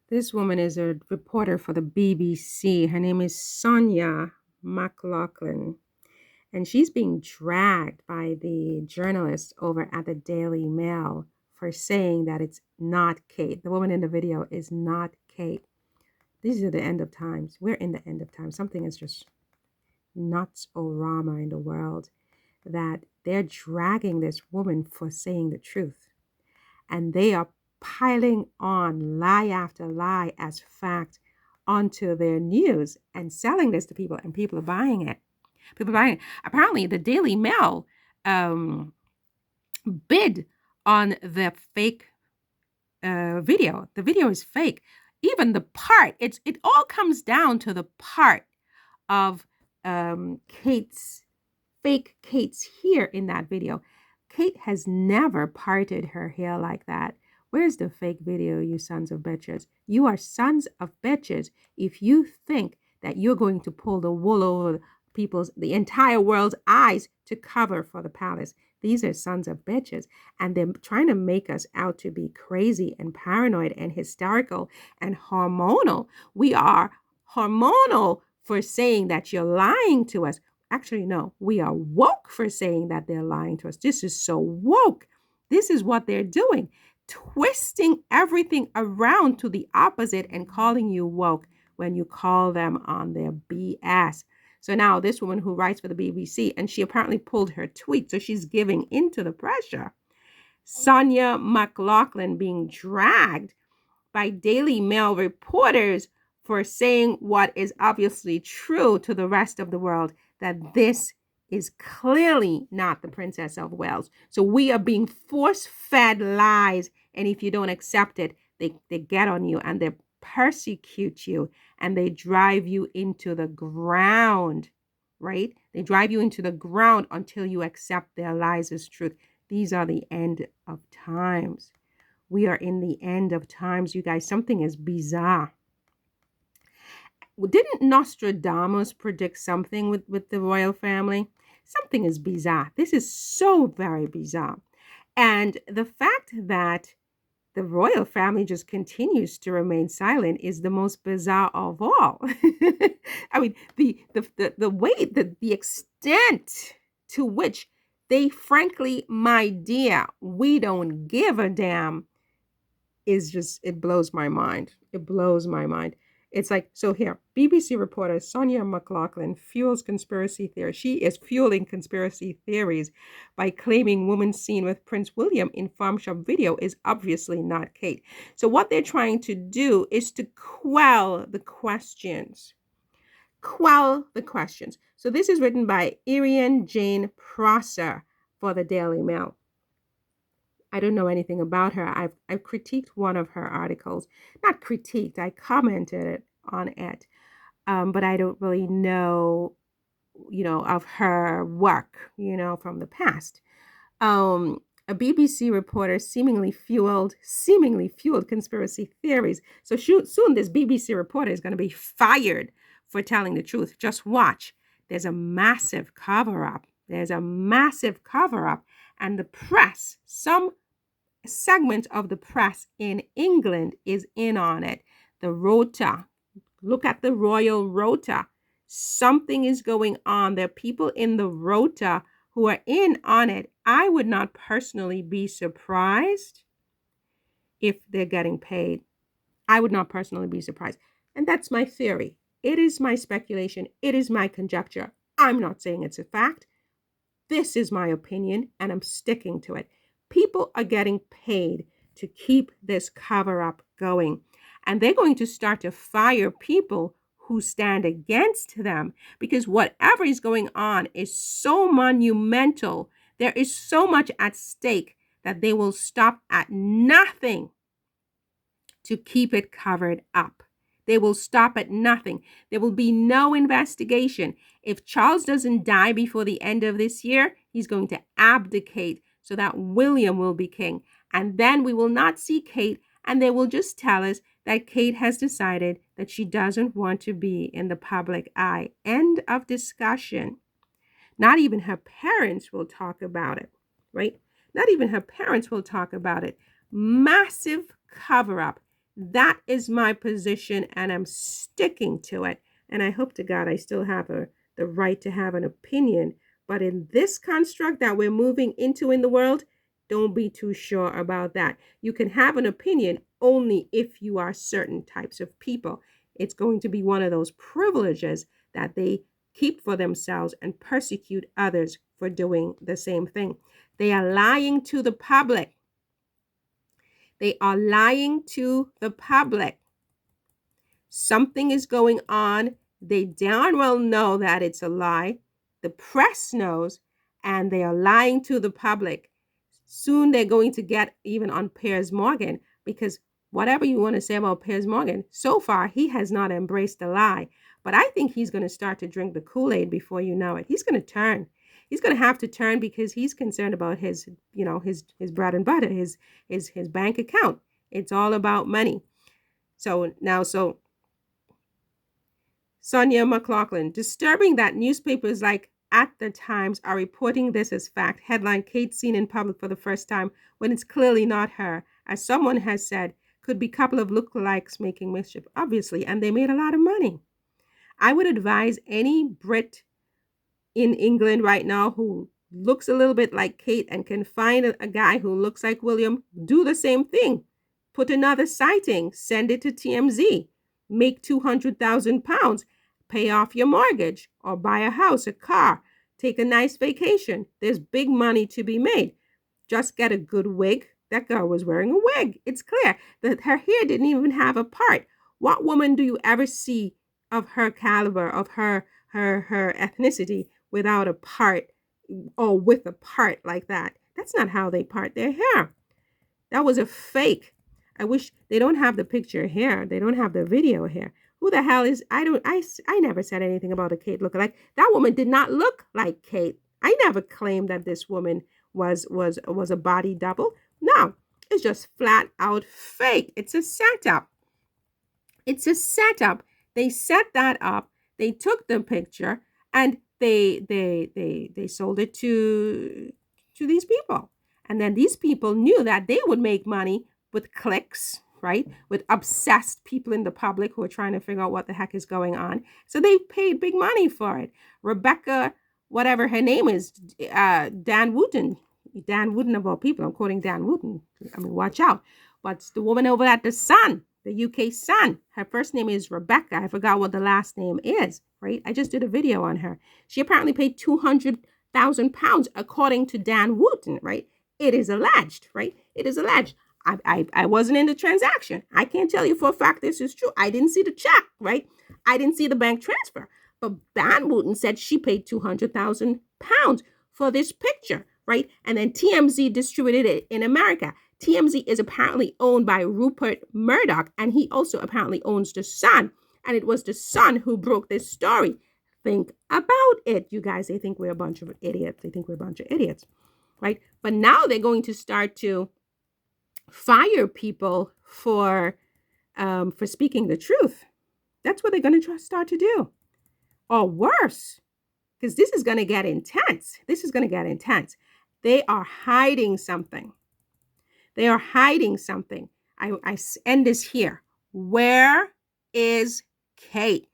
This woman is a reporter for the BBC. Her name is SONJA McLaughlan, and she's being dragged by the journalist over at the Daily Mail for saying that it's not Kate. The woman in the video is not Kate. These are the end of times. We're in the end of times. Something is just nuts orama in the world that they're dragging this woman for saying the truth. And they are piling on lie after lie as fact onto their news and selling this to people, and people are buying it. People are buying it. Apparently, the Daily Mail bid on the fake video. The video is fake. Even the part, it all comes down to the part of Kate's hair in that video. Kate has never parted her hair like that. Where's the fake video, you sons of bitches? You are sons of bitches if you think that you're going to pull the wool over the entire world's eyes to cover for the palace. These are sons of bitches, and they're trying to make us out to be crazy and paranoid and hysterical and hormonal. We are hormonal for saying that you're lying to us. Actually, no, we are woke for saying that they're lying to us. This is so woke. This is what they're doing, twisting everything around to the opposite and calling you woke when you call them on their BS. So now this woman who writes for the BBC, and she apparently pulled her tweet, so she's giving into the pressure. SONJA McLaughlan being dragged by Daily Mail reporters for saying what is obviously true to the rest of the world, that this is clearly not the Princess of Wales. So we are being force-fed lies, and if you don't accept it, they get on you and they persecute you and they drive you into the ground, right? They drive you into the ground until you accept their lies as truth. These are the end of times. We are in the end of times, you guys. Something is bizarre. Didn't Nostradamus predict something with the royal family? Something is bizarre. This is so very bizarre. And the fact that the royal family just continues to remain silent is the most bizarre of all. I mean, the way, the extent to which they frankly, my dear, we don't give a damn is just, it blows my mind. It blows my mind. It's like, so here, BBC reporter SONJA McLaughlan fuels conspiracy theories. She is fueling conspiracy theories by claiming woman seen with Prince William in farm shop video is obviously not Kate. So what they're trying to do is to quell the questions. Quell the questions. So this is written by Eirian Jane Prosser for the Daily Mail. I don't know anything about her. I've critiqued one of her articles. Not critiqued, I commented on it. But I don't really know, of her work, from the past. A BBC reporter seemingly fueled conspiracy theories. So soon this BBC reporter is going to be fired for telling the truth. Just watch. There's a massive cover-up. And the press, some segment of the press in England is in on it. The rota. Look at the royal rota. Something is going on. There are people in the rota who are in on it. I would not personally be surprised if they're getting paid. I would not personally be surprised. And that's my theory. It is my speculation. It is my conjecture. I'm not saying it's a fact. This is my opinion, and I'm sticking to it. People are getting paid to keep this cover-up going. And they're going to start to fire people who stand against them, because whatever is going on is so monumental. There is so much at stake that they will stop at nothing to keep it covered up. They will stop at nothing. There will be no investigation. If Charles doesn't die before the end of this year, he's going to abdicate so that William will be king. And then we will not see Kate, and they will just tell us that Kate has decided that she doesn't want to be in the public eye. End of discussion. Not even her parents will talk about it, right? Not even her parents will talk about it. Massive cover-up. That is my position, and I'm sticking to it. And I hope to God I still have the right to have an opinion. But in this construct that we're moving into in the world, don't be too sure about that. You can have an opinion only if you are certain types of people. It's going to be one of those privileges that they keep for themselves and persecute others for doing the same thing. They are lying to the public. They are lying to the public. Something is going on. They darn well know that it's a lie. The press knows, and they are lying to the public. Soon they're going to get even on Piers Morgan, because whatever you want to say about Piers Morgan, so far he has not embraced the lie. But I think he's going to start to drink the Kool-Aid before you know it. He's going to turn. He's going to have to turn because he's concerned about his bread and butter, his bank account. It's all about money. So SONJA McLaughlan, disturbing that newspapers like At the Times are reporting this as fact. Headline, Kate seen in public for the first time when it's clearly not her. As someone has said, could be a couple of lookalikes making mischief, obviously, and they made a lot of money. I would advise any Brit in England right now who looks a little bit like Kate and can find a guy who looks like William, do the same thing. Put another sighting, send it to TMZ, make £200,000, pay off your mortgage, or buy a house, a car, take a nice vacation. There's big money to be made. Just get a good wig. That girl was wearing a wig. It's clear that her hair didn't even have a part. What woman do you ever see of her caliber, of her ethnicity, without a part or with a part like that? That's not how they part their hair. That was a fake. I wish they don't have the picture here. They don't have the video here. Who the hell is, I never said anything about a Kate lookalike. That woman did not look like Kate. I never claimed that this woman was a body double. No, it's just flat out fake. It's a setup. It's a setup. They set that up. They took the picture and they sold it to these people. And then these people knew that they would make money with clicks, right? With obsessed people in the public who are trying to figure out what the heck is going on. So they paid big money for it. Rebecca, whatever her name is, Dan Wooten of all people. I'm quoting Dan Wooten. I mean, watch out. What's the woman over at the Sun, the UK Sun? Her first name is Rebecca. I forgot what the last name is, right? I just did a video on her. She apparently paid £200,000 according to Dan Wooten, right? It is alleged, right? It is alleged. I wasn't in the transaction. I can't tell you for a fact this is true. I didn't see the check, right? I didn't see the bank transfer. But Dan Wooten said she paid £200,000 for this picture, right? And then TMZ distributed it in America. TMZ is apparently owned by Rupert Murdoch, and he also apparently owns The Sun. And it was The Sun who broke this story. Think about it, you guys. They think we're a bunch of idiots. Right? But now they're going to start to fire people for speaking the truth. That's what they're going to start to do. Or worse, because this is going to get intense. They are hiding something. I end this here. Where is Kate?